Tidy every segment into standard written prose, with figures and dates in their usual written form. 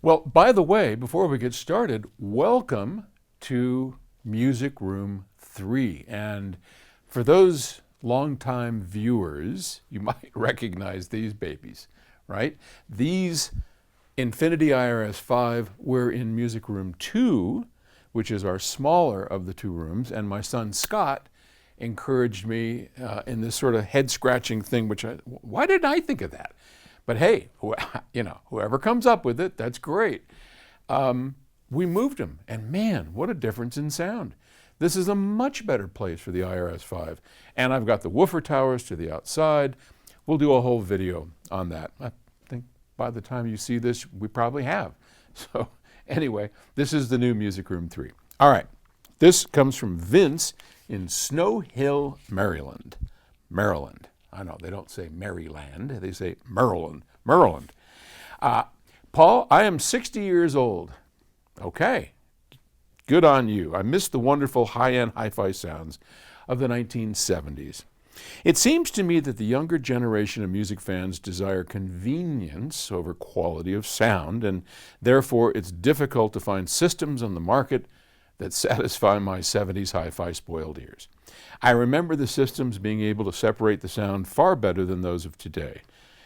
Well, by the way, before we get started, welcome to Music Room 3. And for those longtime viewers, you might recognize these babies, right? These Infinity IRS 5 were in Music Room 2, which is our smaller of the two rooms, and my son Scott encouraged me in this sort of head-scratching thing, why didn't I think of that? But hey, whoever comes up with it, that's great. We moved them, and man, what a difference in sound. This is a much better place for the IRS-5. And I've got the woofer towers to the outside. We'll do a whole video on that. I think by the time you see this, we probably have. So anyway, this is the new Music Room 3. All right, this comes from Vince in Snow Hill, Maryland. Maryland. I know, they don't say Maryland, they say Maryland. Maryland. Paul, I am 60 years old. Okay, good on you. I miss the wonderful high-end hi-fi sounds of the 1970s. It seems to me that the younger generation of music fans desire convenience over quality of sound, and therefore it's difficult to find systems on the market that satisfy my 70s hi-fi spoiled ears. I remember the systems being able to separate the sound far better than those of today.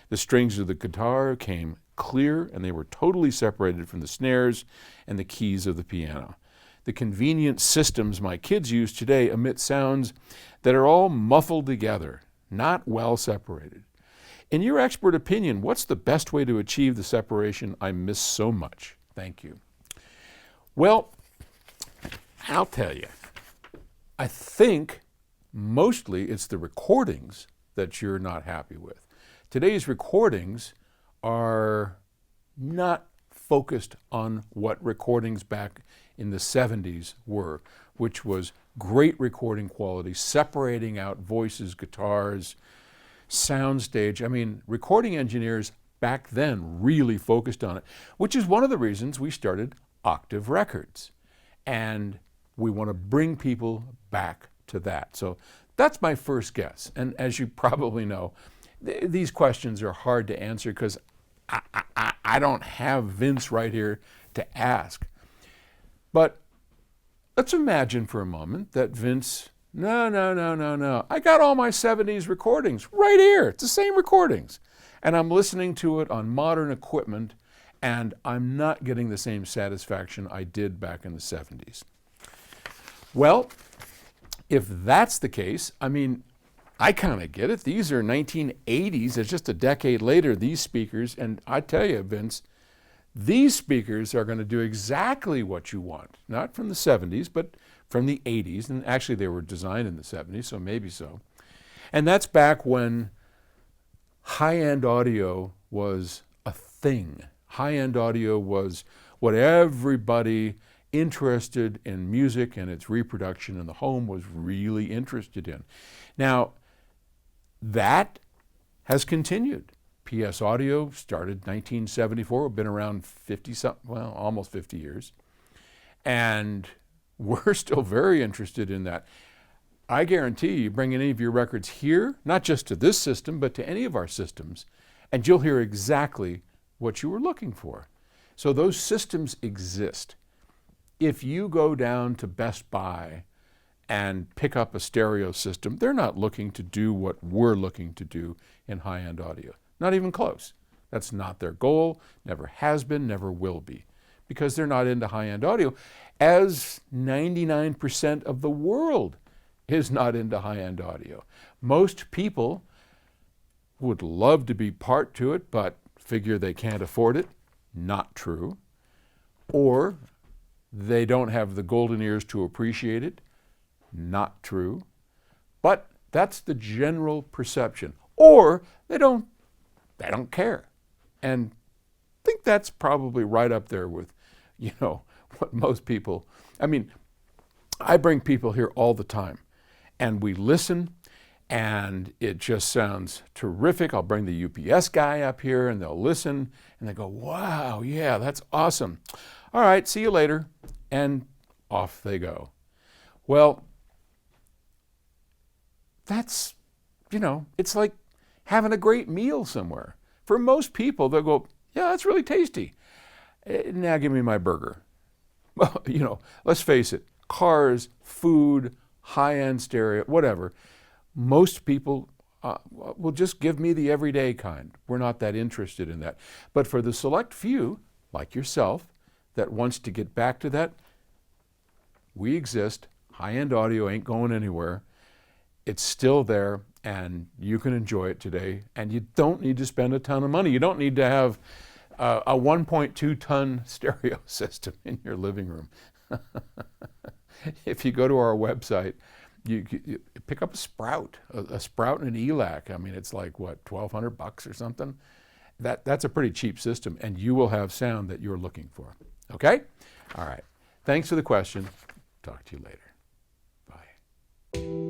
The strings of the guitar came clear and they were totally separated from the snares and the keys of the piano. The convenient systems my kids use today emit sounds that are all muffled together, not well separated. In your expert opinion, what's the best way to achieve the separation I miss so much? Thank you. Well, I'll tell you, I think mostly it's the recordings that you're not happy with. Today's recordings are not focused on what recordings back in the 70s were, which was great recording quality, separating out voices, guitars, soundstage. I mean, recording engineers back then really focused on it, which is one of the reasons we started Octave Records. And we want to bring people back to that. So that's my first guess. And as you probably know, these questions are hard to answer because I don't have Vince right here to ask. But let's imagine for a moment that Vince, no. I got all my 70s recordings right here. It's the same recordings. And I'm listening to it on modern equipment, and I'm not getting the same satisfaction I did back in the 70s. Well, if that's the case, I mean, I kind of get it. These are 1980s. It's just a decade later, these speakers. And I tell you, Vince, these speakers are going to do exactly what you want. Not from the 70s, but from the 80s. And actually, they were designed in the 70s, so maybe so. And that's back when high-end audio was a thing. High-end audio was what everybody interested in music and its reproduction in the home was really interested in. Now, that has continued. PS Audio started 1974, been around 50-something, well, almost 50 years. And we're still very interested in that. I guarantee you bring any of your records here, not just to this system, but to any of our systems, and you'll hear exactly what you were looking for. So those systems exist. If you go down to Best Buy and pick up a stereo system, they're not looking to do what we're looking to do in high-end audio. Not even close. That's not their goal, never has been, never will be, because they're not into high-end audio, as 99% of the world is not into high-end audio. Most people would love to be part to it, but figure they can't afford it. Not true. Or they don't have the golden ears to appreciate it. Not true. But that's the general perception. Or they don't care. And I think that's probably right up there with, what most people, I bring people here all the time and we listen and it just sounds terrific. I'll bring the UPS guy up here and they'll listen and they go, wow, yeah, that's awesome. All right, see you later. And off they go. Well, that's, it's like having a great meal somewhere. For most people, they'll go, yeah, that's really tasty. Now give me my burger. Well, let's face it, cars, food, high-end stereo, whatever. Most people will just give me the everyday kind. We're not that interested in that. But for the select few, like yourself, that wants to get back to that, we exist. High-end audio ain't going anywhere. It's still there, and you can enjoy it today. And you don't need to spend a ton of money. You don't need to have a 1.2-ton stereo system in your living room. If you go to our website, you pick up a Sprout, a Sprout and an ELAC. I mean, it's like, what, $1,200 or something? That's a pretty cheap system, and you will have sound that you're looking for. Okay? All right. Thanks for the question. Talk to you later. Bye.